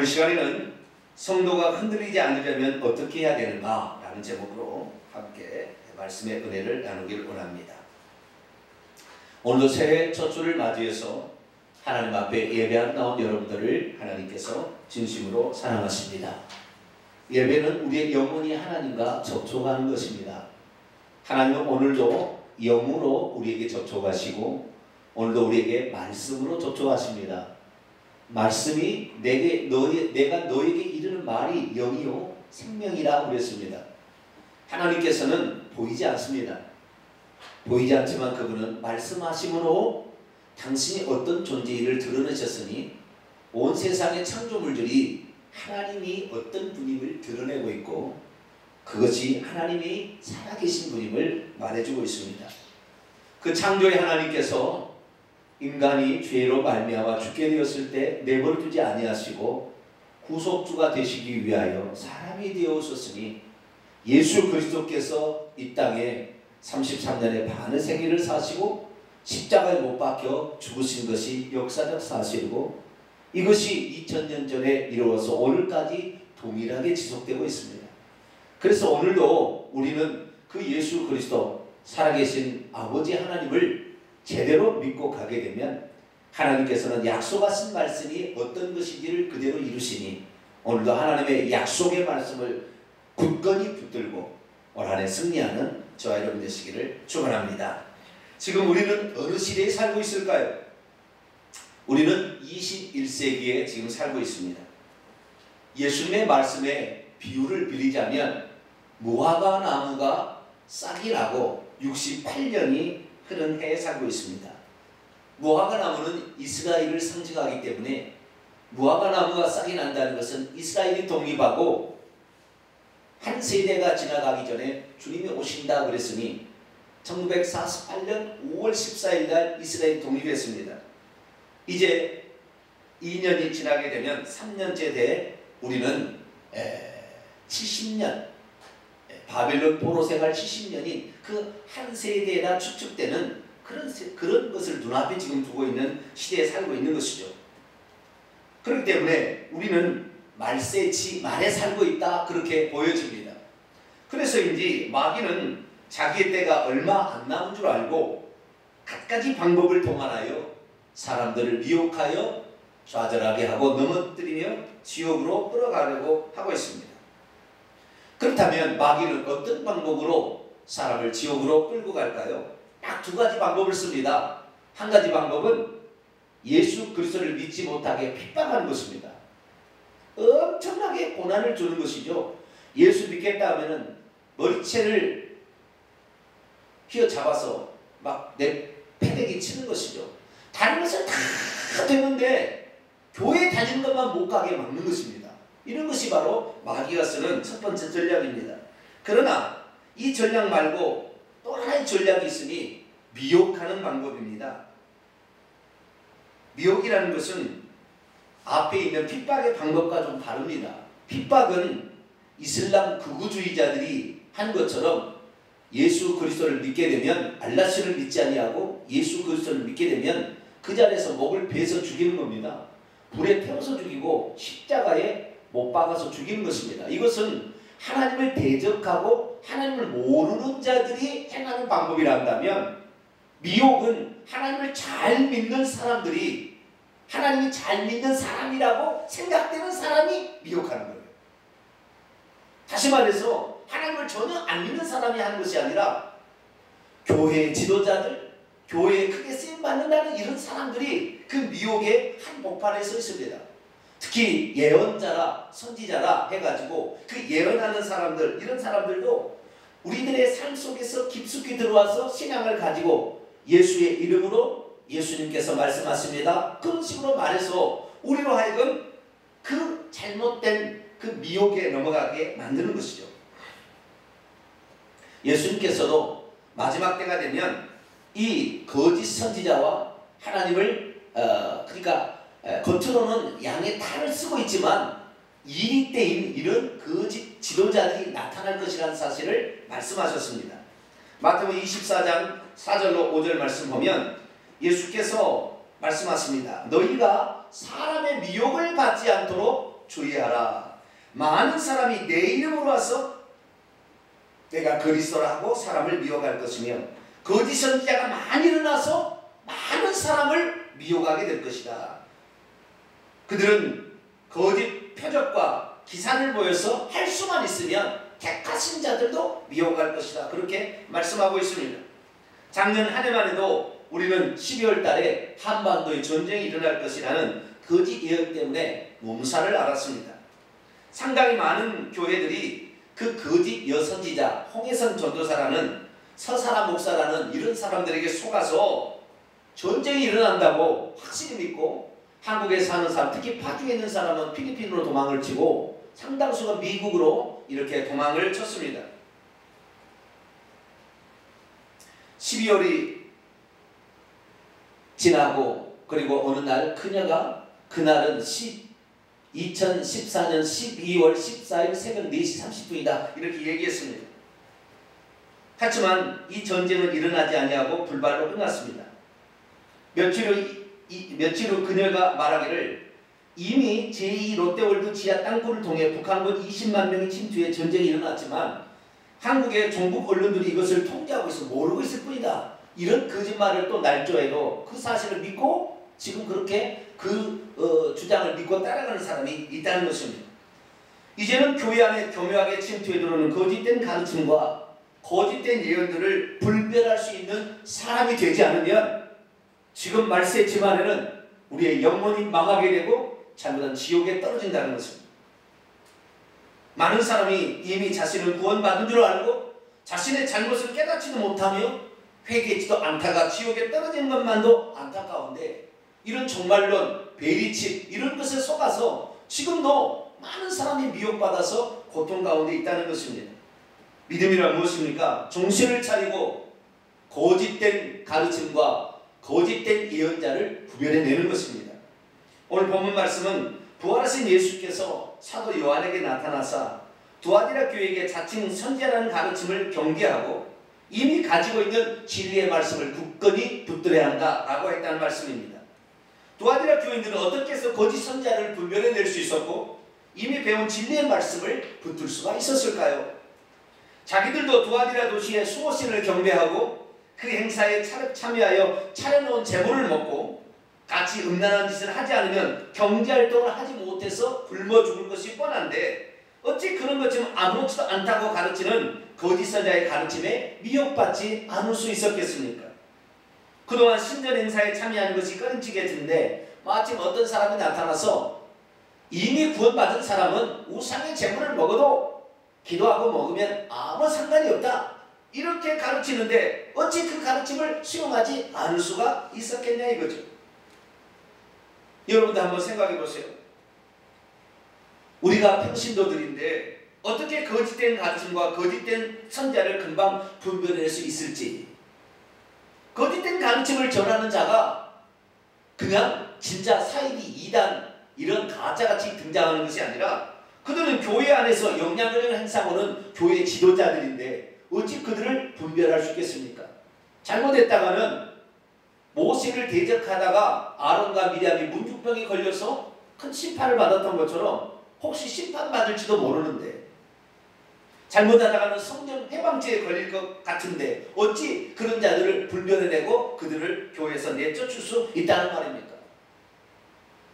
오늘 시간에는 성도가 흔들리지 않으려면 어떻게 해야 되는가 라는 제목으로 함께 말씀의 은혜를 나누길 원합니다. 오늘도 새해 첫 주를 맞이해서 하나님 앞에 예배하러 나온 여러분들을 하나님께서 진심으로 사랑하십니다. 예배는 우리의 영혼이 하나님과 접촉하는 것입니다. 하나님은 오늘도 영으로 우리에게 접촉하시고 오늘도 우리에게 말씀으로 접촉하십니다. 말씀이 내가 너에게 이르는 말이 영이요 생명이라 그랬습니다. 하나님께서는 보이지 않습니다. 보이지 않지만 그분은 말씀하심으로 당신이 어떤 존재를 드러내셨으니 온 세상의 창조물들이 하나님이 어떤 분임을 드러내고 있고 그것이 하나님이 살아계신 분임을 말해주고 있습니다. 그 창조의 하나님께서 인간이 죄로 말미암아 죽게 되었을 때 내버려 두지 아니하시고 구속주가 되시기 위하여 사람이 되어 오셨으니 예수 그리스도께서 이 땅에 33년의 반의 생애를 사시고 십자가에 못 박혀 죽으신 것이 역사적 사실이고 이것이 2000년 전에 이루어서 오늘까지 동일하게 지속되고 있습니다. 그래서 오늘도 우리는 그 예수 그리스도 살아계신 아버지 하나님을 제대로 믿고 가게 되면 하나님께서는 약속하신 말씀이 어떤 것인지를 그대로 이루시니 오늘도 하나님의 약속의 말씀을 굳건히 붙들고 올 한 해 승리하는 저와 여러분 되시기를 축원합니다. 지금 우리는 어느 시대에 살고 있을까요? 우리는 21세기에 지금 살고 있습니다. 예수님의 말씀에 비유를 빌리자면 무화과 나무가 싹이 나고 68년이 흐른 해에 살고 있습니다. 무화과 나무는 이스라엘을 상징하기 때문에 무화과 나무가 싹이 난다는 것은 이스라엘이 독립하고 한 세대가 지나가기 전에 주님이 오신다 그랬으니 1948년 5월 14일 날 이스라엘이 독립했습니다. 이제 2년이 지나게 되면 3년째 돼 우리는 70년 바벨론 포로 생활 70년이 그 한 세대나 추측되는 그런 것을 눈앞에 지금 두고 있는 시대에 살고 있는 것이죠. 그렇기 때문에 우리는 말세치 말에 살고 있다 그렇게 보여집니다. 그래서인지 마귀는 자기의 때가 얼마 안 남은 줄 알고 갖가지 방법을 동원하여 사람들을 미혹하여 좌절하게 하고 넘어뜨리며 지옥으로 끌어가려고 하고 있습니다. 그렇다면 마귀는 어떤 방법으로 사람을 지옥으로 끌고 갈까요? 딱 두 가지 방법을 씁니다. 한 가지 방법은 예수 그리스도를 믿지 못하게 핍박하는 것입니다. 엄청나게 고난을 주는 것이죠. 예수 믿겠다 하면은 머리채를 휘어잡아서 막 내 패대기 치는 것이죠. 다른 것은 다 되는데 교회 다니는 것만 못 가게 막는 것입니다. 이런 것이 바로 마귀가 쓰는 첫 번째 전략입니다. 그러나 이 전략 말고 또 하나의 전략이 있으니 미혹하는 방법입니다. 미혹이라는 것은 앞에 있는 핍박의 방법과 좀 다릅니다. 핍박은 이슬람 극우주의자들이 한 것처럼 예수 그리스도를 믿게 되면 알라스를 믿지 아니하고 예수 그리스도를 믿게 되면 그 자리에서 목을 베서 죽이는 겁니다. 불에 태워서 죽이고 십자가에 못 박아서 죽이는 것입니다. 이것은 하나님을 대적하고 하나님을 모르는 자들이 행하는 방법이라 한다면 미혹은 하나님을 잘 믿는 사람들이 하나님이 잘 믿는 사람이라고 생각되는 사람이 미혹하는 거예요. 다시 말해서 하나님을 전혀 안 믿는 사람이 하는 것이 아니라 교회 지도자들, 교회에 크게 쓰임받는다는 이런 사람들이 그 미혹의 한복판에 서 있습니다. 특히 예언자라 선지자라 해가지고 그 예언하는 사람들, 이런 사람들도 우리들의 삶 속에서 깊숙이 들어와서 신앙을 가지고 예수의 이름으로 예수님께서 말씀하십니다. 그런 식으로 말해서 우리로 하여금 그 잘못된 그 미혹에 넘어가게 만드는 것이죠. 예수님께서도 마지막 때가 되면 이 거짓 선지자와 하나님을 겉으로는 양의 탈을 쓰고 있지만 이리 때인 이런 거짓 지도자들이 나타날 것이라는 사실을 말씀하셨습니다. 마태복음 24장 4절로 5절 말씀 보면 예수께서 말씀하십니다. 너희가 사람의 미혹을 받지 않도록 주의하라. 많은 사람이 내 이름으로 와서 내가 그리스도라 하고 사람을 미혹할 것이며 거짓 선지자가 많이 일어나서 많은 사람을 미혹하게 될 것이다. 그들은 거짓 표적과 기사를 보여서 할 수만 있으면 택하신 자들도 미혹할 것이다. 그렇게 말씀하고 있습니다. 작년 한 해만 해도 우리는 12월 달에 한반도에 전쟁이 일어날 것이라는 거짓 예언 때문에 몸살을 앓았습니다. 상당히 많은 교회들이 그 거짓 여선지자 홍해선 전도사라는 서사라 목사라는 이런 사람들에게 속아서 전쟁이 일어난다고 확실히 믿고 한국에 사는 사람, 특히 파주에 있는 사람은 필리핀으로 도망을 치고 상당수가 미국으로 이렇게 도망을 쳤습니다. 12월이 지나고 그리고 어느 날 그녀가 그날은 2014년 12월 14일 새벽 4시 30분이다 이렇게 얘기했습니다. 하지만 이 전쟁은 일어나지 아니하고 불발로 끝났습니다. 며칠 후 그녀가 말하기를 이미 제2 롯데월드 지하 땅굴을 통해 북한군 20만 명이 침투해 전쟁이 일어났지만 한국의 종북 언론들이 이것을 통제하고 있어 모르고 있을 뿐이다. 이런 거짓말을 또 날조해도 그 사실을 믿고 지금 그렇게 그 주장을 믿고 따라가는 사람이 있다는 것입니다. 이제는 교회 안에 교묘하게 침투해 들어오는 거짓된 가르침과 거짓된 예언들을 분별할 수 있는 사람이 되지 않으면 지금 말세지만 에는 우리의 영혼이 망하게 되고 잘못한 지옥에 떨어진다는 것입니다. 많은 사람이 이미 자신을 구원받은 줄 알고 자신의 잘못을 깨닫지도 못하며 회개하지도 않다가 지옥에 떨어지는 것만도 안타까운데 이런 종말론, 베리칩 이런 것에 속아서 지금도 많은 사람이 미혹받아서 고통 가운데 있다는 것입니다. 믿음이란 무엇입니까? 정신을 차리고 거짓된 가르침과 거짓된 예언자를 구별해내는 것입니다. 오늘 본문 말씀은 부활하신 예수께서 사도 요한에게 나타나사 두아디라 교회에게 자칭 선지자라는 가르침을 경계하고 이미 가지고 있는 진리의 말씀을 굳건히 붙들어야 한다라고 했다는 말씀입니다. 두아디라 교인들은 어떻게 해서 거짓 선지자를 분별해낼 수 있었고 이미 배운 진리의 말씀을 붙들 수가 있었을까요? 자기들도 두아디라 도시의 수호신을 경배하고 그 행사에 참여하여 차려놓은 제물을 먹고 같이 음란한 짓을 하지 않으면 경제활동을 하지 못해서 굶어 죽을 것이 뻔한데 어찌 그런 것 좀 아무렇지도 않다고 가르치는 거짓 선지자의 가르침에 미혹받지 않을 수 있었겠습니까? 그동안 신전 행사에 참여하는 것이 꺼림칙해지는데 마침 어떤 사람이 나타나서 이미 구원받은 사람은 우상의 제물을 먹어도 기도하고 먹으면 아무 상관이 없다 이렇게 가르치는데 어찌 그 가르침을 수용하지 않을 수가 있었겠냐 이거죠. 여러분도 한번 생각해 보세요. 우리가 평신도들인데 어떻게 거짓된 가르침과 거짓된 선자를 금방 분별할 수 있을지. 거짓된 가르침을 전하는 자가 그냥 진짜 사이비 이단 이런 가짜같이 등장하는 것이 아니라 그들은 교회 안에서 영향력을 행사하는 교회 지도자들인데 어찌 그들을 분별할 수 있겠습니까? 잘못했다가는 모세를 대적하다가 아론과 미리암이 문둥병에 걸려서 큰 심판을 받았던 것처럼 혹시 심판받을지도 모르는데 잘못하다가는 성령 해방죄에 걸릴 것 같은데 어찌 그런 자들을 분별해내고 그들을 교회에서 내쫓을 수 있다는 말입니까?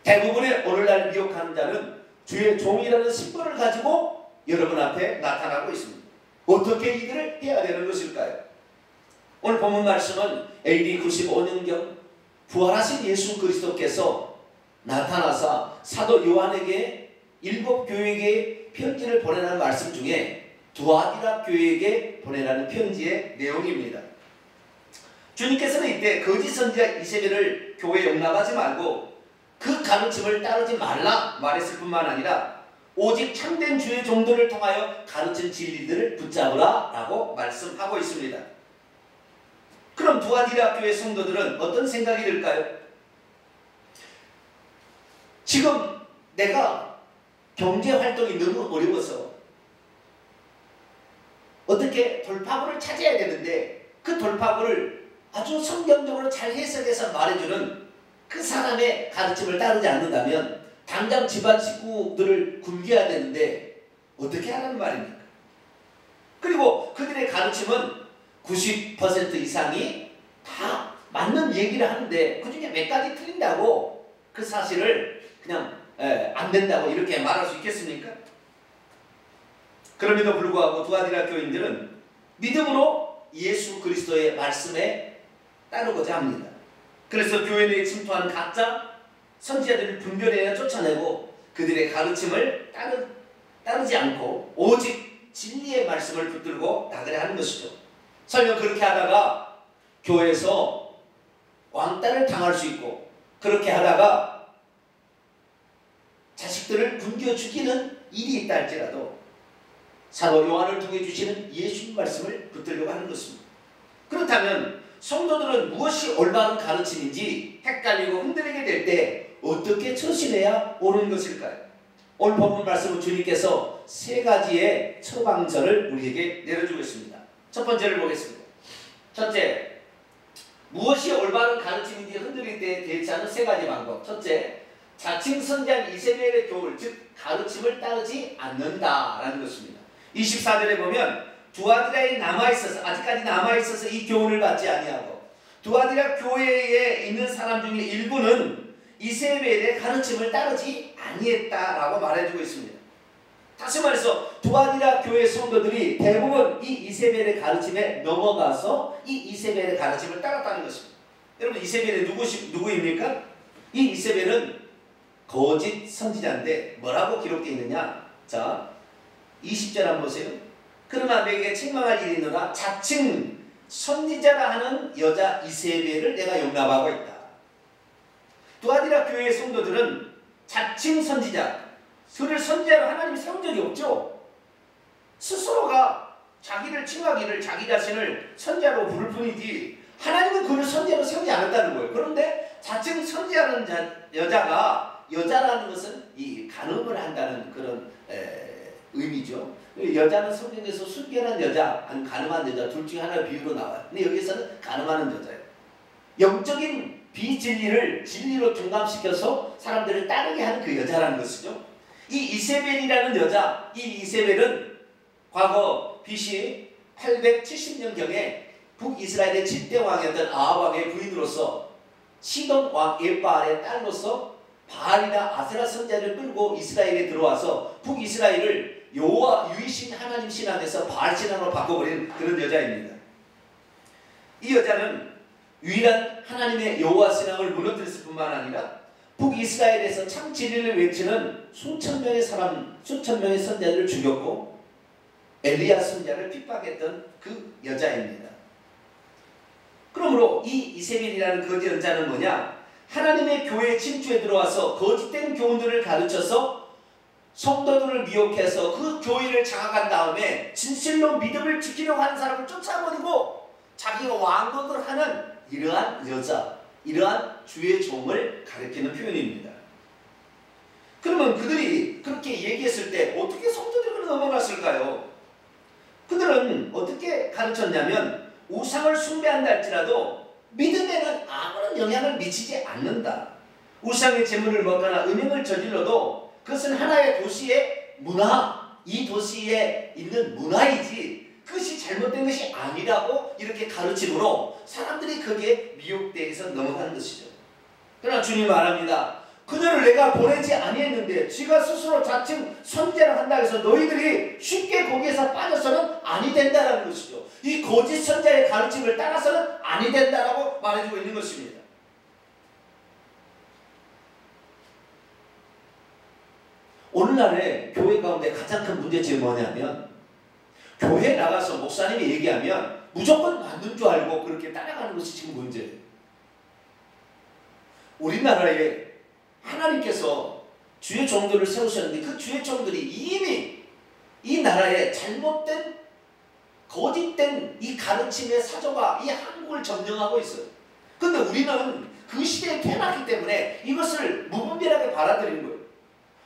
대부분의 오늘날 미혹하는 자는 주의 종이라는 심벌을 가지고 여러분 앞에 나타나고 있습니다. 어떻게 이들을 해야 되는 것일까요? 오늘 본문 말씀은 AD 95년경 부활하신 예수 그리스도께서 나타나사 사도 요한에게 7교회에게 편지를 보내라는 말씀 중에 두아디라 교회에게 보내라는 편지의 내용입니다. 주님께서는 이때 거짓 선지자 이세벨을 교회에 용납하지 말고 그 가르침을 따르지 말라 말했을 뿐만 아니라 오직 참된 주의 종들을 통하여 가르친 진리들을 붙잡으라 라고 말씀하고 있습니다. 그럼 두아디라 교회 성도들은 어떤 생각이 들까요? 지금 내가 경제활동이 너무 어려워서 어떻게 돌파구를 찾아야 되는데 그 돌파구를 아주 성경적으로 잘 해석해서 말해주는 그 사람의 가르침을 따르지 않는다면 당장 집안 식구들을 굶겨야 되는데 어떻게 하라는 말입니까? 그리고 그들의 가르침은 90% 이상이 다 맞는 얘기를 하는데 그 중에 몇 가지 틀린다고 그 사실을 그냥 안 된다고 이렇게 말할 수 있겠습니까? 그럼에도 불구하고 두아디라 교인들은 믿음으로 예수 그리스도의 말씀에 따르고자 합니다. 그래서 교회 내에 침투한 가짜 선지자들을 분별해야 쫓아내고 그들의 가르침을 따르지 않고 오직 진리의 말씀을 붙들고 나가려 하는 것이죠. 설령 그렇게 하다가 교회에서 왕따를 당할 수 있고 그렇게 하다가 자식들을 굶겨 죽이는 일이 있다 할지라도 사도 요한을 통해 주시는 예수님 말씀을 붙들려고 하는 것입니다. 그렇다면 성도들은 무엇이 올바른 가르침인지 헷갈리고 흔들리게 될 때 어떻게 처신해야 옳은 것일까요? 오늘 본문 말씀은 주님께서 세 가지의 처방전을 우리에게 내려주고 있습니다. 첫 번째를 보겠습니다. 첫째, 무엇이 올바른 가르침인지 흔들릴 때 대처하는 세 가지 방법. 첫째, 자칭 선지자인 이세벨의 교훈, 즉 가르침을 따르지 않는다라는 것입니다. 24절에 보면 두아디라에 남아있어서 아직까지 남아있어서 이 교훈을 받지 아니하고 두아디라 교회에 있는 사람 중에 일부는 이세벨의 가르침을 따르지 아니했다라고 말해주고 있습니다. 다시 말해서 두아디라 교회 성도들이 대부분 이 이세벨의 가르침에 넘어가서 이 이세벨의 가르침을 따랐다는 것입니다. 여러분 이세벨이 누구입니까? 이 이세벨은 거짓 선지자인데 뭐라고 기록되어 있느냐? 자 20절 한번 보세요. 그러나 내게 책망할 일이 있노라 자칭 선지자라 하는 여자 이세벨을 내가 용납하고 있다. 두아디라 교회의 성도들은 자칭 선지자, 그를 선지자로 하나님이 세운 적이 없죠. 스스로가 자기를 칭하기를 자기 자신을 선지자로 부를 뿐이지 하나님은 그를 선지자로 세우지 않았다는 거예요. 그런데 자칭 선지자라는 여자라는 것은 이 간음을 한다는 그런 의미죠. 여자는 성경에서 순결한 여자, 아니면 가늠한 여자 둘 중에 하나의 비유로 나와요. 근데 여기서는 가늠하는 여자예요. 영적인 비진리를 진리로 둔감시켜서 사람들을 따르게 하는 그 여자라는 것이죠. 이 이세벨이라는 여자, 이 이세벨은 과거 BC 870년경에 북이스라엘의 7대 왕이었던 아합 왕의 부인으로서 시돈 왕 에바알의 딸로서 바알이나 아세라 선지자를 끌고 이스라엘에 들어와서 북이스라엘을 여호와 유이신 하나님 신앙에서 바알 신앙으로 바꿔버린 그런 여자입니다. 이 여자는 유일한 하나님의 여호와 신앙을 무너뜨렸을 뿐만 아니라 북이스라엘에서 참 진리를 외치는 수천 명의 선지자들을 죽였고 엘리야 선지자를 핍박했던 그 여자입니다. 그러므로 이 이세벨이라는 거짓 여자는 뭐냐? 하나님의 교회에 침투해 들어와서 거짓된 교훈들을 가르쳐서 성도들을 미혹해서 그 교회를 장악한 다음에 진실로 믿음을 지키려고 하는 사람을 쫓아버리고 자기가 왕노릇을 하는 이러한 여자, 이러한 주의 종을 가리키는 표현입니다. 그러면 그들이 그렇게 얘기했을 때 어떻게 성도들이 그걸 넘어갔을까요? 그들은 어떻게 가르쳤냐면 우상을 숭배한다 할지라도 믿음에는 아무런 영향을 미치지 않는다. 우상의 제물을 먹거나 음행을 저질러도 그것은 하나의 도시의 문화, 이 도시에 있는 문화이지 그것이 잘못된 것이 아니라고 이렇게 가르침으로 사람들이 거기에 미혹되어서 넘어가는 것이죠. 그러나 주님 말합니다. 그들을 내가 보내지 아니했는데 쥐가 스스로 자칭 선지자를 한다 해서 너희들이 쉽게 거기에서 빠져서는 아니 된다라는 것이죠. 이 거짓 선지자의 가르침을 따라서는 아니 된다라고 말해주고 있는 것입니다. 오늘날의 교회 가운데 가장 큰 문제점이 뭐냐면 교회에 나가서 목사님이 얘기하면 무조건 맞는 줄 알고 그렇게 따라가는 것이 지금 문제예요. 우리나라에 하나님께서 주의 종들을 세우셨는데 그 주의 종들이 이미 이 나라에 잘못된 거짓된 이 가르침의 사조가 이 한국을 점령하고 있어요. 그런데 우리는 그 시대에 태어났기 때문에 이것을 무분별하게 받아들이는 거예요.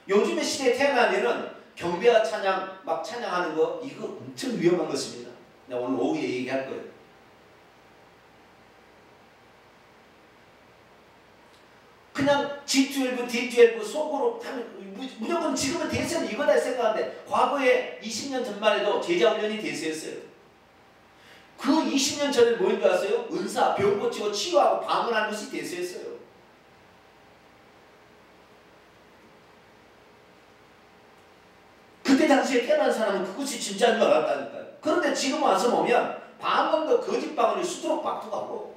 요즘의 시대에 태어나면은 경배와 찬양 막 찬양하는 거 이거 엄청 위험한 것입니다. 내가 오늘 오후에 얘기할 거예요. 그냥 G12, D12 속으로 무조건 지금은 대세는 이거다 생각하는데 과거에 20년 전만 해도 제자훈련이 대세였어요. 그 20년 전에 뭐인 줄 아세요? 은사, 병 고치고 치유하고 방언하는 것이 대세였어요. 그때 당시에 태어난 사람은 그것이 진짜인 줄 알았다니까요. 그런데 지금 와서 보면 방언도 거짓 방언이 수두룩박두하고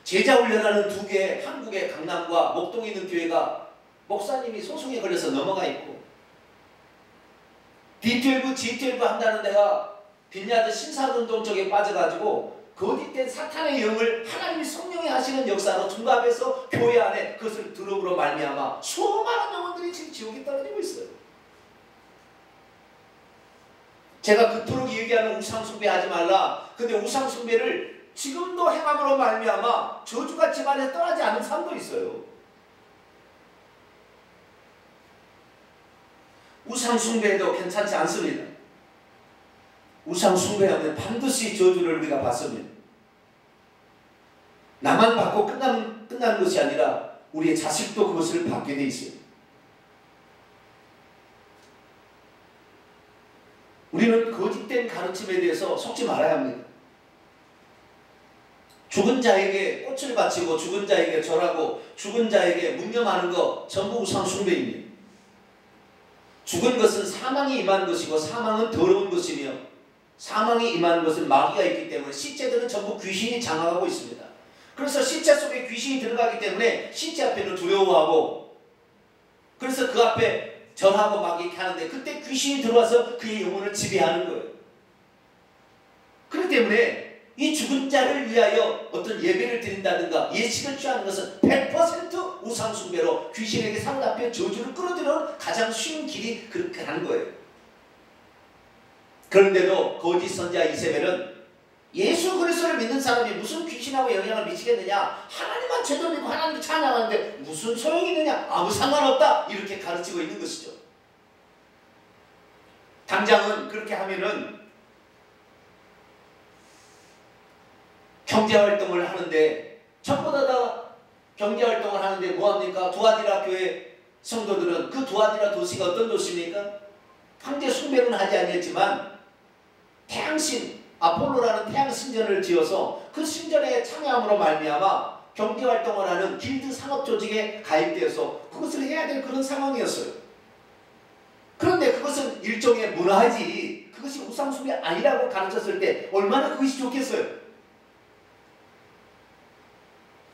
제자훈련하는 두 개, 한국의 강남과 목동에 있는 교회가 목사님이 소송에 걸려서 넘어가 있고 D12, G12 한다는 데가 빈야드 신사운동 쪽에 빠져가지고 거짓된 사탄의 영을 하나님이 성령이 하시는 역사로 둔갑해서 교회 안에 그것을 들음으로 말미암아 수많은 영혼들이 지금 지옥에 떨어지고 있어요. 제가 그토록 얘기하는 우상숭배 하지 말라. 근데 우상숭배를 지금도 행함으로 말미암아 저주가 집안에 떠나지 않은 사람도 있어요. 우상숭배도 괜찮지 않습니다. 우상숭배하면 반드시 저주를 우리가 받습니다. 나만 받고 끝나는 것이 아니라 우리의 자식도 그것을 받게 돼 있어요. 우리는 거짓된 가르침에 대해서 속지 말아야 합니다. 죽은 자에게 꽃을 바치고 죽은 자에게 절하고 죽은 자에게 묵념하는 것 전부 우상숭배입니다. 죽은 것은 사망이 임한 것이고 사망은 더러운 것이며 사망이 임한 것은 마귀가 있기 때문에 시체들은 전부 귀신이 장악하고 있습니다. 그래서 시체 속에 귀신이 들어가기 때문에 시체 앞에는 두려워하고 그래서 그 앞에 절하고 막 이렇게 하는데 그때 귀신이 들어와서 그의 영혼을 지배하는 거예요. 그렇기 때문에 이 죽은 자를 위하여 어떤 예배를 드린다든가 예식을 취하는 것은 100% 우상숭배로 귀신에게 상납해 저주를 끌어들이는 가장 쉬운 길이 그렇게 하는 거예요. 그런데도 거짓 선지자 이세벨은 예수 그리스도를 믿는 사람이 무슨 귀신하고 영향을 미치겠느냐, 하나님만 죄도 믿고 하나님을 찬양하는데 무슨 소용이 있느냐, 아무 상관없다, 이렇게 가르치고 있는 것이죠. 당장은 그렇게 하면은 경제활동을 하는데 전부다 다 경제활동을 하는데 뭐합니까? 두아디라 교회 성도들은 그 두아디라 도시가 어떤 도시입니까? 황제 숭배는 하지 않았지만 태양신 아폴로라는 태양신전을 지어서 그 신전에 참여함으로 말미암아 경제활동을 하는 길드 산업조직에 가입되어서 그것을 해야 될 그런 상황이었어요. 그런데 그것은 일종의 문화지 그것이 우상숭배 아니라고 가르쳤을 때 얼마나 그것이 좋겠어요.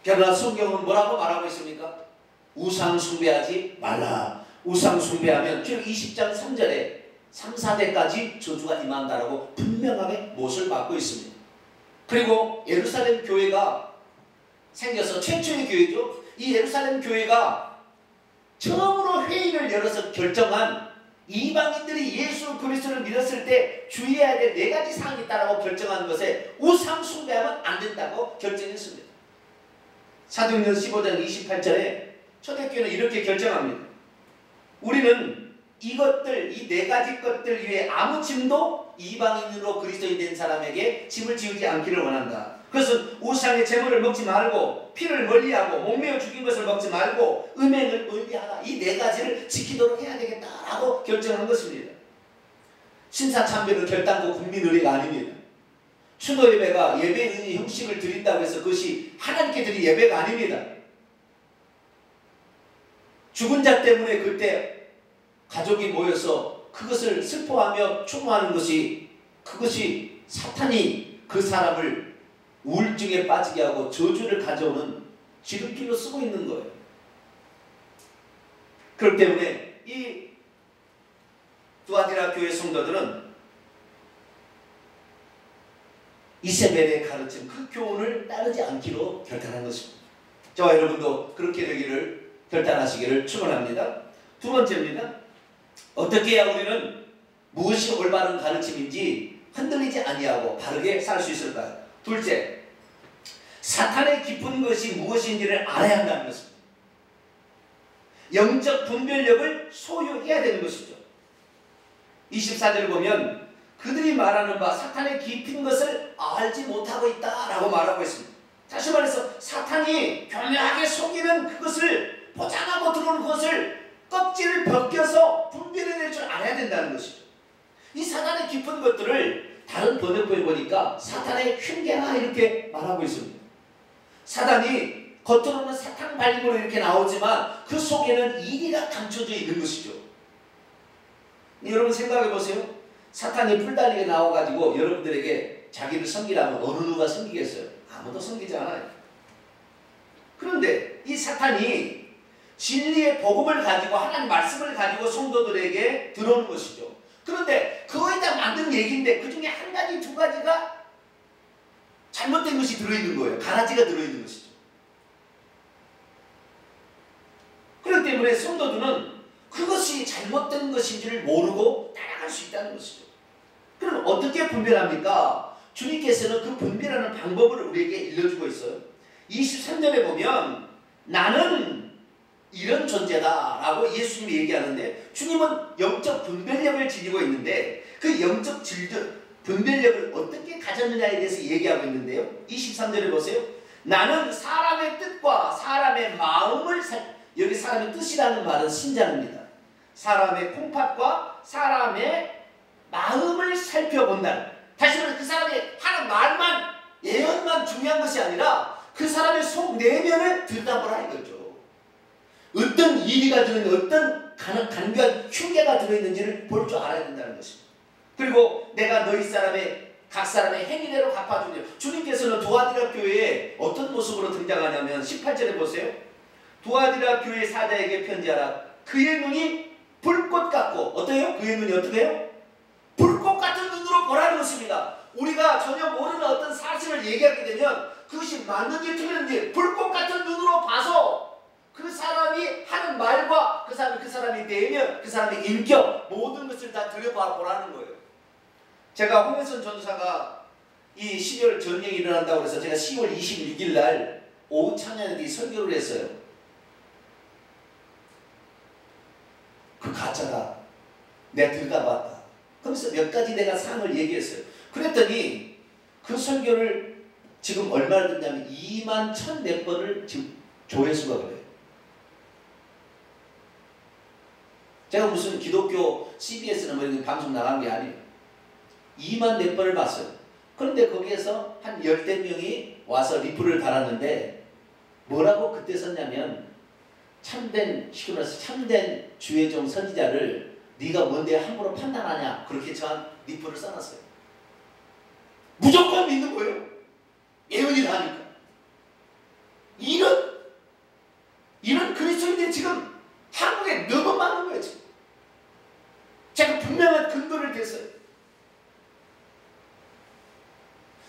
그러나 성경은 뭐라고 말하고 있습니까? 우상숭배하지 말라. 우상숭배하면 쭉 20장 3절에 3, 4대까지 저주가 임한다라고 분명하게 못을 받고 있습니다. 그리고 예루살렘 교회가 생겨서 최초의 교회죠. 이 예루살렘 교회가 처음으로 회의를 열어서 결정한 이방인들이 예수 그리스도를 믿었을 때 주의해야 될 4가지 사항이 있다고 결정한 것에 우상숭배하면 안 된다고 결정했습니다. 사도행전 15장 28절에 초대교회는 이렇게 결정합니다. 우리는 이것들, 이 4가지 것들 위에 아무 짐도 이방인으로 그리스도인 된 사람에게 짐을 지우지 않기를 원한다. 그것은 우상의 제물을 먹지 말고 피를 멀리하고 목매어 죽인 것을 먹지 말고 음행을 멀리하라. 이 4가지를 지키도록 해야 되겠다라고 결정한 것입니다. 신사참배는 결단코 국민의례가 아닙니다. 추노예배가 예배의 형식을 드린다고 해서 그것이 하나님께 드린 예배가 아닙니다. 죽은 자 때문에 그때 가족이 모여서 그것을 슬퍼하며 추모하는 것이 그것이 사탄이 그 사람을 우울증에 빠지게 하고 저주를 가져오는 지름길로 쓰고 있는 거예요. 그렇기 때문에 이 두아디라 교회 성도들은 이세벨의 가르침 그 교훈을 따르지 않기로 결단한 것입니다. 저와 여러분도 그렇게 되기를 결단하시기를 축원합니다. 두 번째입니다. 어떻게 해야 우리는 무엇이 올바른 가르침인지 흔들리지 아니하고 바르게 살 수 있을까요? 둘째, 사탄의 깊은 것이 무엇인지를 알아야 한다는 것입니다. 영적 분별력을 소유해야 되는 것이죠. 24절을 보면 그들이 말하는 바 사탄의 깊은 것을 알지 못하고 있다라고 말하고 있습니다. 다시 말해서 사탄이 교묘하게 속이는 그것을 포장하고 들어오는 것을 껍질을 벗겨서 분별해낼 줄 알아야 된다는 것이죠. 이 사탄의 깊은 것들을 다른 번역본에 보니까 사탄의 흉계나 이렇게 말하고 있습니다. 사단이 겉으로는 사탄 발림으로 이렇게 나오지만 그 속에는 이리가 감춰져 있는 것이죠. 여러분 생각해 보세요. 사탄이 풀달리게 나와가지고 여러분들에게 자기를 섬기라면 어느 누가 섬기겠어요? 아무도 섬기지 않아요. 그런데 이 사탄이 진리의 복음을 가지고 하나님 말씀을 가지고 성도들에게 들어오는 것이죠. 그런데 거의 다 만든 얘기인데 그 중에 한 가지 두 가지가 잘못된 것이 들어있는 거예요. 가라지가 들어있는 것이죠. 그렇기 때문에 성도들은 그것이 잘못된 것인지를 모르고 따라갈 수 있다는 것이죠. 그럼 어떻게 분별합니까? 주님께서는 그 분별하는 방법을 우리에게 일러주고 있어요. 23절에 보면 나는 이런 존재다 라고 예수님이 얘기하는데 주님은 영적 분별력을 지니고 있는데 그 영적 분별력을 어떻게 가졌느냐에 대해서 얘기하고 있는데요. 23절에 보세요. 나는 사람의 뜻과 사람의 마음을 여기 사람의 뜻이라는 말은 신자입니다. 사람의 콩팥과 사람의 마음을 살펴본다. 다시 말해서 그 사람이 하는 말만 예언만 중요한 것이 아니라 그 사람의 속 내면을 들여다보라 이거죠. 어떤 이리가 들어있는 어떤 간교한 흉계가 들어있는지를 볼 줄 알아야 된다는 것입니다. 그리고 내가 너희 각 사람의 행위대로 갚아주려. 주님께서는 두아디라 교회에 어떤 모습으로 등장하냐면 18절에 보세요. 두아디라 교회 사자에게 편지하라. 그의 눈이 불꽃 같고 어때요? 그의 눈이 어떻게 해요? 불꽃 같은 눈으로 보라는 것입니다. 우리가 전혀 모르는 어떤 사실을 얘기하게 되면 그것이 맞는지 틀린지 불꽃 같은 눈으로 봐서 그 사람이 하는 말과 그 사람의 내면, 그 사람의 인격 모든 것을 다 들여보라는 거예요. 제가 홍해선 전도사가 이 12월 전쟁이 일어난다고 해서 제가 10월 26일 날 오후 찬양에 설교를 했어요. 그 가짜다. 내가 들여다봤다. 그러면서 몇 가지 내가 사항을 얘기했어요. 그랬더니 그 설교를 지금 얼마나 듣냐면 2만 1,100 번을 지금 조회수가 그래요. 제가 무슨 기독교 CBS나 뭐 이런 방송 나간 게 아니에요. 2만 몇 번을 봤어요. 그런데 거기에서 한 10대 명이 와서 리플을 달았는데 뭐라고 그때 썼냐면 참된 주의종 선지자를 네가 뭔데 함부로 판단하냐 그렇게 저한 리플을 써놨어요. 무조건 믿는 거예요. 예언이라 하니까. 이런 그리스도인들이 지금 한국에 너무 많은 거예요. 지금. 제가 분명한 근거를 댔어요.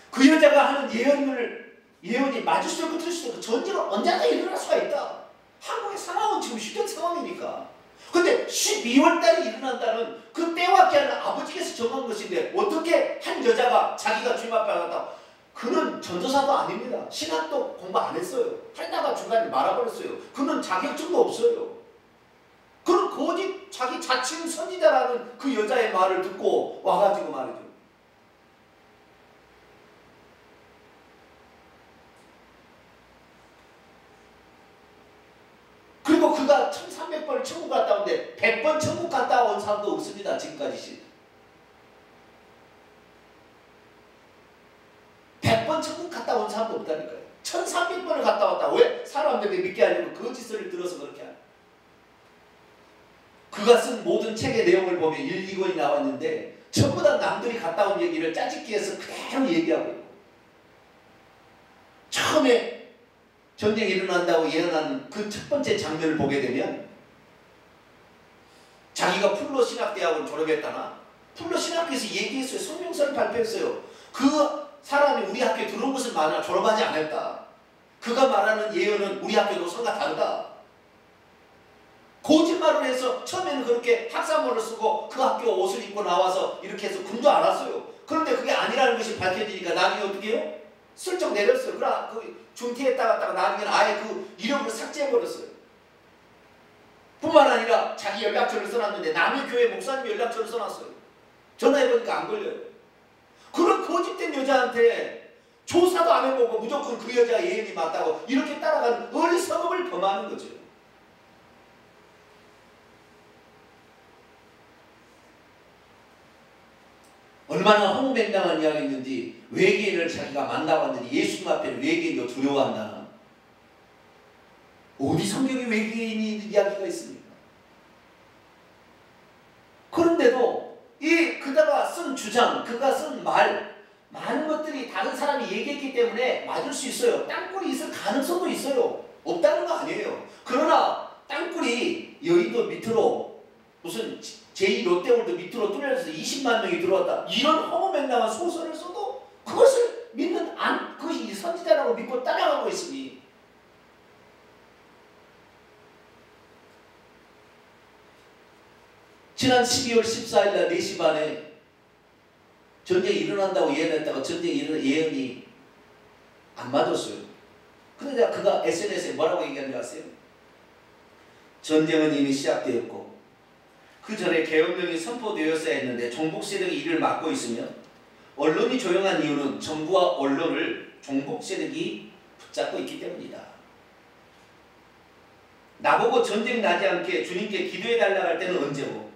그 여자가 하는 예언이 맞을 수도 있고 틀릴 수도 있고 전쟁은 언제나 일어날 수가 있다. 한국의 상황은 지금 휴전 상황이니까. 근데 12월 달에 일어난다는 그 때와 기한을 아버지께서 정한 것인데 어떻게 한 여자가 자기가 주님 앞에 나갔다. 그는 전도사도 아닙니다. 신학도 공부 안 했어요. 하다가 중간에 말아버렸어요. 그는 자격증도 없어요. 그는 거짓 자기 자칭 선지자라는 그 여자의 말을 듣고 와가지고 말이죠. 그리고 그가 1300번을 천국 갔다 오는데 100번 천국 갔다 온 사람도 없습니다. 지금까지. 100번 천국 갔다 온 사람도 없다니까요. 1300번을 갔다 왔다. 왜? 사람들에게 믿게 하려고 거짓을 들어서 그렇게 하는. 그가 쓴 모든 책의 내용을 보면 1, 2권이 나왔는데 전부 다 남들이 갔다 온 얘기를 짜집기 해서 그대로 얘기하고 있고 처음에 전쟁이 일어난다고 예언한 그 첫 번째 장면을 보게 되면 자기가 풀로 신학대학을 졸업했다나 풀로 신학교에서 얘기했어요. 성명서를 발표했어요. 그 사람이 우리 학교에 들어온 것은 많으나 졸업하지 않았다. 그가 말하는 예언은 우리 학교 노선과 다르다. 거짓말을 해서 처음에는 그렇게 학사모를 쓰고 그 학교 옷을 입고 나와서 이렇게 해서 군도 안 왔어요. 그런데 그게 아니라는 것이 밝혀지니까 나중에 어떻게 해요? 슬쩍 내렸어요. 그러나 그 중퇴했다가 나중에는 아예 그 이름을 삭제해버렸어요. 뿐만 아니라 자기 연락처를 써놨는데 남의 교회 목사님 연락처를 써놨어요. 전화해보니까 안 걸려요. 그런 거짓된 여자한테 조사도 안 해보고 무조건 그 여자가 예언이 맞다고 이렇게 따라가는 어리석음을 범하는 거죠. 얼마나 허무맹랑한 이야기였는지 외계인을 자기가 만나봤는데 예수님 앞에는 외계인도 두려워한다. 어디 성경에 외계인이 이야기가 있습니까? 그런데도 이 그가 쓴 주장, 그가 쓴 말 많은 것들이 다른 사람이 얘기했기 때문에 맞을 수 있어요. 땅굴이 있을 가능성도 있어요. 없다는 거 아니에요. 그러나 땅굴이 여의도 밑으로 무슨 제2롯데월드 밑으로 뚫려서 20만 명이 들어왔다. 이런 허무맹랑한 소설을 써도 그것을 믿는 그것이 선지자라고 믿고 따라가고 있으니 지난 12월 14일 날 4시 반에 전쟁이 일어난다고 예언했다가 전쟁이 예언이 안 맞았어요. 그런데 그가 SNS에 뭐라고 얘기한 줄 아세요? 전쟁은 이미 시작되었고 그 전에 계엄령이 선포되었어야 했는데 종북 세력이 이를 막고 있으며 언론이 조용한 이유는 정부와 언론을 종북 세력이 붙잡고 있기 때문이다. 나보고 전쟁 나지 않게 주님께 기도해달라고 할 때는 언제고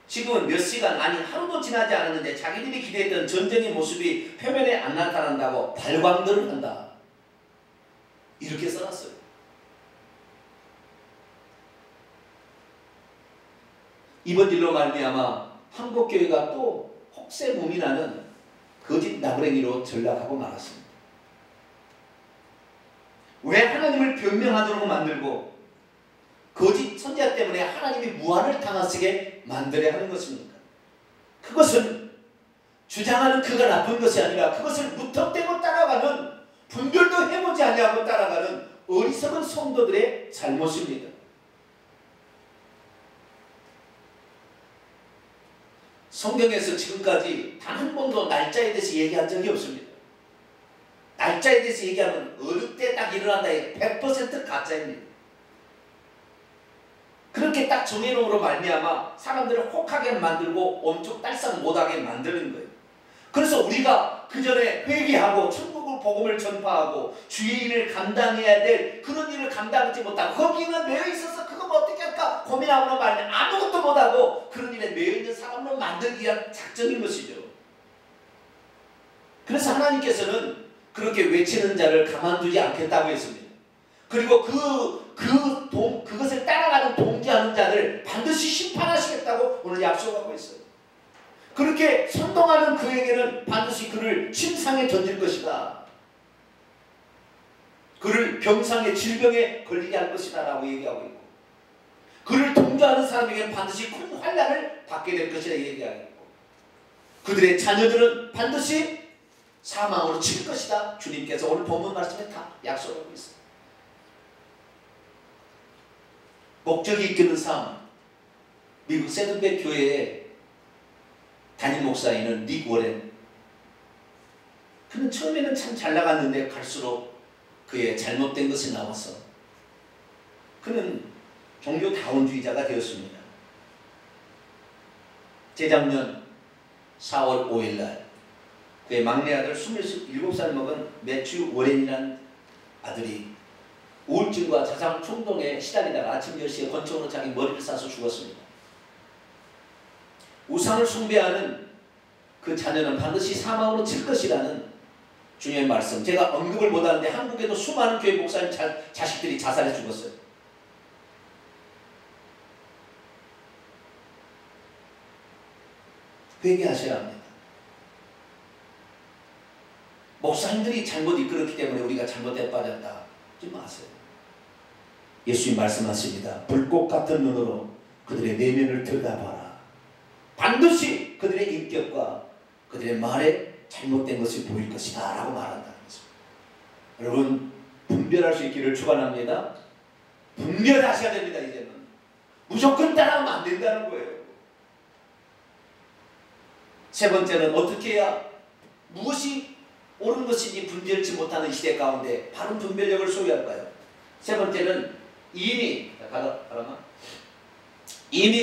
지금은 몇 시간 아니 하루도 지나지 않았는데 자기들이 기대했던 전쟁의 모습이 표면에 안 나타난다고 발광들을 한다. 이렇게 써놨어요. 이번 일로 말미암아 한국교회가 또 혹세무민하는 거짓 나부랭이로 전락하고 말았습니다. 왜 하나님을 변명하도록 만들고 거짓 선지자 때문에 하나님이 무한을 당하시게 만들어야 하는 것입니까? 그것은 주장하는 그가 나쁜 것이 아니라 그것을 무턱대고 따라가는 분별도 해보지 아니하고 따라가는 어리석은 성도들의 잘못입니다. 성경에서 지금까지 단 한 번도 날짜에 대해서 얘기한 적이 없습니다. 날짜에 대해서 얘기하면 어느 때 딱 일어난다 100% 가짜입니다. 그렇게 딱 정해놓음으로 말미암아 사람들을 혹하게 만들고 옴쭉달싹 못하게 만드는 거예요. 그래서 우리가 그 전에 회개하고 천국의 복음을 전파하고 주의 일을 감당해야 될 그런 일을 감당하지 못하고 거기는 매여 있어서 그거 뭐 어떻게 할까 고민하고는 말면 아무것도 못하고 그런 일에 매여 있는 사람으로 만들기 위한 작정인 것이죠. 그래서 하나님께서는 그렇게 외치는 자를 가만두지 않겠다고 했습니다. 그리고 그것을 따라가는 동지하는 자를 반드시 심판하시겠다고 오늘 약속하고 있어요. 그렇게 선동하는 그에게는 반드시 그를 침상에 던질 것이다. 그를 병상의 질병에 걸리게 할 것이다 라고 얘기하고 있고 그를 동조하는 사람에게는 반드시 큰 환난을 받게 될 것이라 얘기하고 있고 그들의 자녀들은 반드시 사망으로 칠 것이다. 주님께서 오늘 본문 말씀에 다 약속하고 있어요. 목적이 이끄는 삶. 미국 세븐백 교회의 담임 목사인 닉 워렌. 그는 처음에는 참 잘 나갔는데 갈수록 그의 잘못된 것이 나와서 그는 종교다원주의자가 되었습니다. 재작년 4월 5일날 그의 막내 아들 27살 먹은 매튜 워렌이라는 아들이 우울증과 자살 충동에 시달리다가 아침 10시에 권총으로 자기 머리를 쏴서 죽었습니다. 우상을 숭배하는 그 자녀는 반드시 사망으로 칠 것이라는 주님의 말씀. 제가 언급을 못하는데 한국에도 수많은 교회 목사님 자식들이 자살해 죽었어요. 회개하셔야 합니다. 목사님들이 잘못 이끌었기 때문에 우리가 잘못에 빠졌다 하지 마세요. 예수님 말씀하십니다. 불꽃 같은 눈으로 그들의 내면을 들여다봐라. 반드시 그들의 인격과 그들의 말에 잘못된 것이 보일 것이다 라고 말한다는 것입니다. 여러분 분별할 수 있기를 축원합니다. 분별하셔야 됩니다. 이제는 무조건 따라하면 안 된다는 거예요. 세 번째는 어떻게 해야 무엇이 옳은 것인지 분별치 못하는 시대 가운데 바른 분별력을 소유할까요? 세 번째는 이미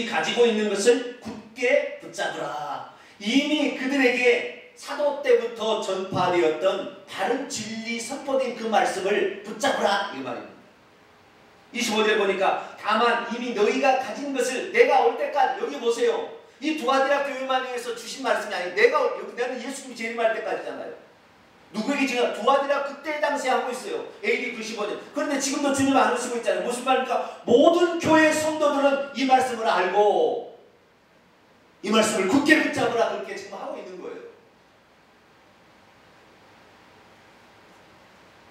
가지고 있는 것을 굳게 붙잡으라. 이미 그들에게 사도 때부터 전파되었던 바른 진리 선포된 그 말씀을 붙잡으라 이 말입니다. 25절 보니까 다만 이미 너희가 가진 것을 내가 올 때까지, 여기 보세요. 이 두아디라 교회만에서 주신 말씀이 아니, 내가 예수님이 재림할 때까지잖아요. 누구에게 지금 두아디라 그때 당시에 하고 있어요. AD 95년. 그런데 지금도 주님 안 오시고 있잖아요. 무슨 말입니까? 모든 교회 성도들은 이 말씀을 알고 이 말씀을 굳게 붙잡으라 그렇게 지금 하고 있는 거예요.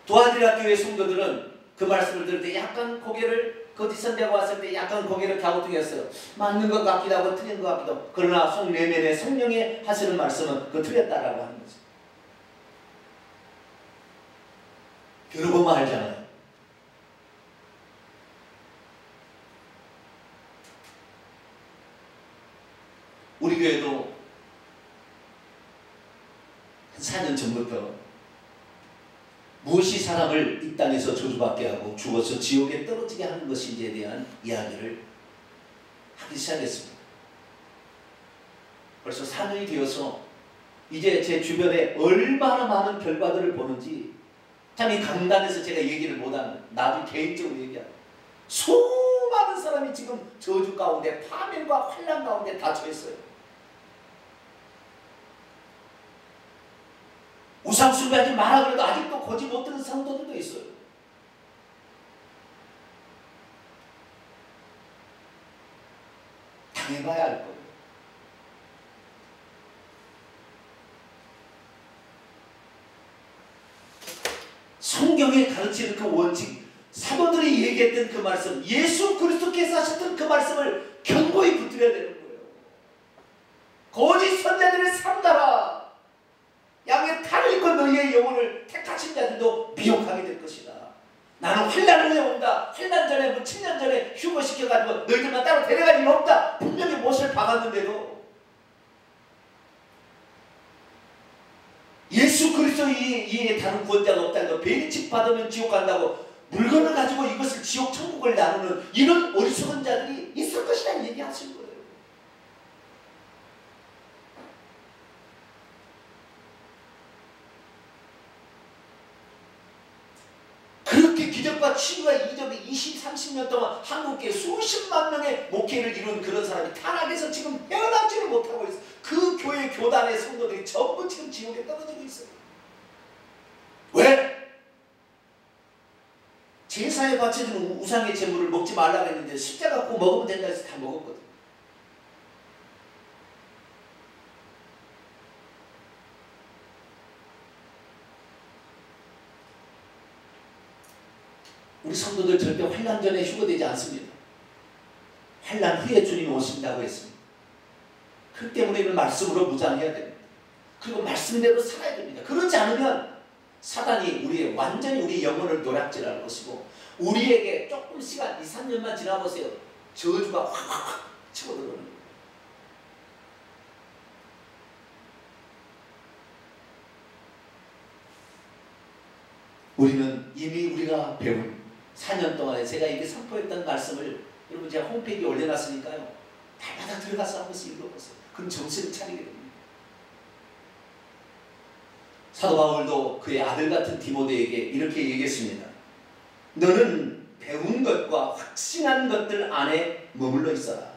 두아디라 교회 성도들은 그 말씀을 들을 때 약간 고개를, 거짓 선자가 왔을 때 약간 고개를 갸우뚱했어요. 맞는 것 같기도 하고 틀린 것 같기도 하고. 그러나 속 내면에 성령이 하시는 말씀은 그 틀렸다라고 하는 거죠. 들어보면 알잖아요. 우리 교회도 한 4년 전부터 무엇이 사람을 이 땅에서 저주받게 하고 죽어서 지옥에 떨어지게 하는 것인지에 대한 이야기를 하기 시작했습니다. 벌써 4년이 되어서 이제 제 주변에 얼마나 많은 결과들을 보는지, 참 이 강단에서 제가 얘기를 못하는, 나도 개인적으로 얘기하는, 수많은 사람이 지금 저주 가운데, 파멸과 환난 가운데 닫혀 있어요. 우상 숭배하지 마라 그래도 아직도 거짓 못 듣는 성도들도 있어요. 당해봐야 할 거예요. 성경에 가르치는 그 원칙, 사도들이 얘기했던 그 말씀, 예수 그리스도께서 하셨던 그 말씀을 견고히 붙들어야 되는 거예요. 거짓 선자들을 삼가라. 양의 탈을 입고 너희의 영혼을 택하신 자들도 미혹하게 될 것이다. 나는 환난 후에 온다. 환난 전에, 뭐 7년 전에 휴거시켜가지고 너희들만 따로 데려갈 일 없다. 분명히 못을 박았는데도 예수 그리스도 이에 다른 구원자가 없다는 거, 베리칩 받으면 지옥 간다고 물건을 가지고 이것을 지옥 천국을 나누는 이런 어리석은 자들이 있을 것이라는 얘기하시는 거예요. 그렇게 기적과 치유와 이적이 20, 30년 동안 한국에 수십만 명의 목회를 이룬 그런 사람이 타락해서 지금 헤어나지를 못하고 있어요. 그 교회 교단의 성도들이 전부 지금 지옥에 떨어지고 있어요. 왜? 제사에 바쳐주는 우상의 제물을 먹지 말라고 했는데 십자가 갖고 먹으면 된다 해서 다 먹었거든. 우리 성도들 절대 환난 전에 휴거되지 않습니다. 환난 후에 주님이 오신다고 했습니다. 그 때문에 우리는 말씀으로 무장해야 됩니다. 그리고 말씀대로 살아야 됩니다. 그렇지 않으면 사단이 완전히 우리 영혼을 노략질할 것이고, 우리에게 조금 시간 2, 3년만 지나보세요. 저주가 확 치고 들어오는 거예요. 우리는 이미 우리가 배운 4년 동안에 제가 이렇게 선포했던 말씀을 여러분 제가 홈페이지에 올려놨으니까요. 달마다 들어가서 한 번씩 읽어보세요. 그럼 정신을 차리게 됩니다. 사도 바울도 그의 아들 같은 디모데에게 이렇게 얘기했습니다. 너는 배운 것과 확신한 것들 안에 머물러 있어라.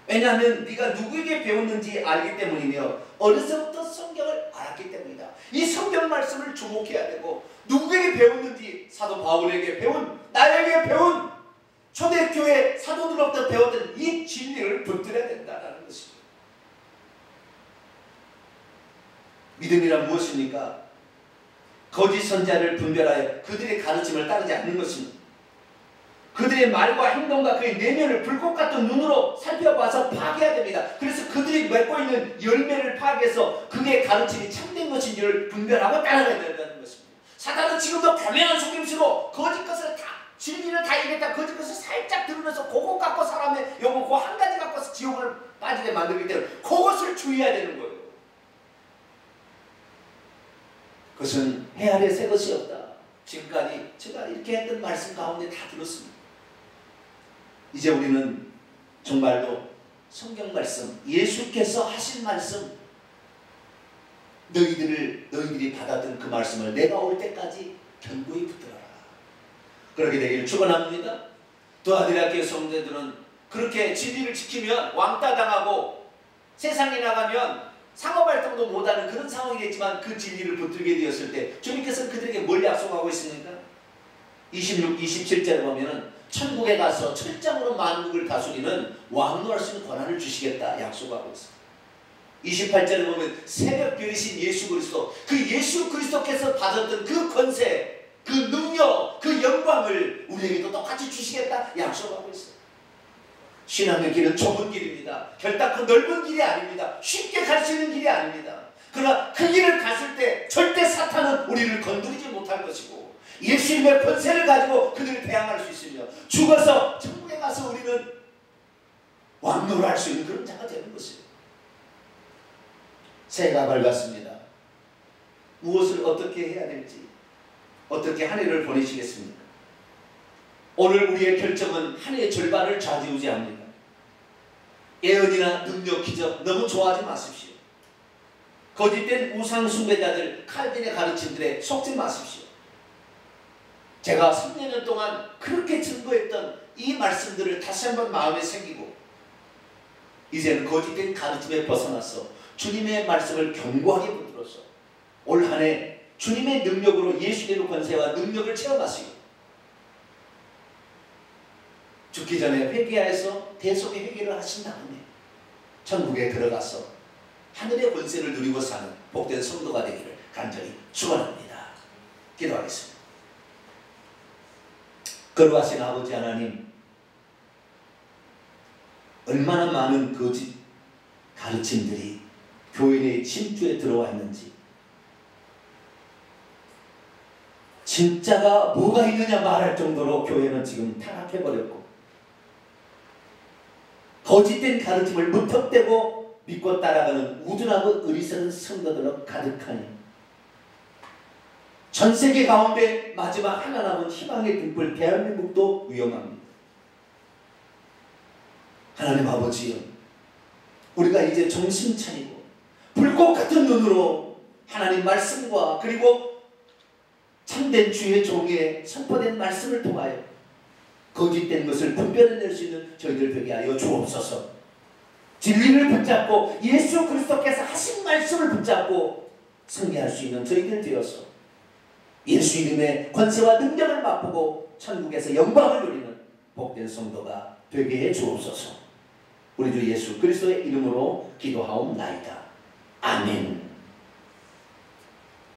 왜냐하면 네가 누구에게 배웠는지 알기 때문이며 어려서부터 성경을 알았기 때문이다. 이 성경 말씀을 주목해야 되고, 누구에게 배웠는지 사도 바울에게 배운, 나에게 배운, 초대교회 사도들로부터 배웠던 이 진리를 붙들어야 된다는 것입니다. 믿음이란 무엇입니까? 거짓 선자를 분별하여 그들의 가르침을 따르지 않는 것입니다. 그들의 말과 행동과 그의 내면을 불꽃 같은 눈으로 살펴봐서 파악해야 됩니다. 그래서 그들이 맺고 있는 열매를 파악해서 그의 가르침이 참된 것인지를 분별하고 따라가야 된다는 것입니다. 사단은 지금도 교묘한 속임수로 거짓 것을 다, 진리를 다 얘기했다 거짓 것을 살짝 들으면서 그것 갖고 사람의 영혼 그 한 가지 갖고서 지옥을 빠지게 만들기 때문에 그것을 주의해야 되는 거예요. 그것은 해 아래 새 것이 없다. 지금까지 제가 이렇게 했던 말씀 가운데 다 들었습니다. 이제 우리는 정말로 성경 말씀, 예수께서 하신 말씀, 너희들이 받았던 그 말씀을 내가 올 때까지 견고히 붙들어라. 그렇게 되기를 축원합니다. 도아디라교회 성도들은 그렇게 진리를 지키면 왕따 당하고 세상에 나가면 상업활동도 못하는 그런 상황이겠지만 그 진리를 붙들게 되었을 때 주님께서는 그들에게 뭘 약속하고 있습니까? 26, 27절에 보면은 천국에 가서 철장으로 만국을 다스리는 왕으로 할 수 있는 권한을 주시겠다 약속하고 있습니다. 28절에 보면 새벽별이신 예수 그리스도, 그 예수 그리스도께서 받았던 그 권세, 그 능력, 그 영광을 우리에게도 똑같이 주시겠다 약속하고 있어요. 신앙의 길은 좁은 길입니다. 결단코 넓은 길이 아닙니다. 쉽게 갈 수 있는 길이 아닙니다. 그러나 그 길을 갔을 때 절대 사탄은 우리를 건드리지 못할 것이고 예수님의 권세를 가지고 그들을 대항할 수 있으며 죽어서 천국에 가서 우리는 왕노를 할 수 있는 그런 자가 되는 것이에요. 새해가 밝았습니다. 무엇을 어떻게 해야 될지, 어떻게 한 해를 보내시겠습니까? 오늘 우리의 결정은 한 해의 절반을 좌지우지합니다. 예언이나 능력, 기적 너무 좋아하지 마십시오. 거짓된 우상 숭배자들, 칼빈의 가르침들에 속지 마십시오. 제가 3년 동안 그렇게 증거했던 이 말씀들을 다시 한번 마음에 새기고 이제는 거짓된 가르침에 벗어나서 주님의 말씀을 견고하게 붙들어서 올 한 해 주님의 능력으로 예수님의 권세와 능력을 체험하시고 죽기 전에 회개하여서 대속의 회개를 하신 다음에 천국에 들어가서 하늘의 권세를 누리고 사는 복된 성도가 되기를 간절히 축원합니다. 기도하겠습니다. 거룩하신 아버지 하나님, 얼마나 많은 거짓 가르침들이 교회 내 침투에 들어와 있는지, 진짜가 뭐가 있느냐 말할 정도로 교회는 지금 타락해버렸고 거짓된 가르침을 무턱대고 믿고 따라가는 우둔하고 어리석은 성도들로 가득하니 전 세계 가운데 마지막 하나 남은 희망의 등불 대한민국도 위험합니다. 하나님 아버지여, 우리가 이제 정신 차리고 불꽃 같은 눈으로 하나님 말씀과 그리고 참된 주의 종의 선포된 말씀을 통하여 거짓된 것을 분별해낼 수 있는 저희들 되게 하여 주옵소서. 진리를 붙잡고 예수 그리스도께서 하신 말씀을 붙잡고 승리할 수 있는 저희들 되어서 예수 이름의 권세와 능력을 맛보고 천국에서 영광을 누리는 복된 성도가 되게 해 주옵소서. 우리 주 예수 그리스도의 이름으로 기도하옵나이다. 아멘.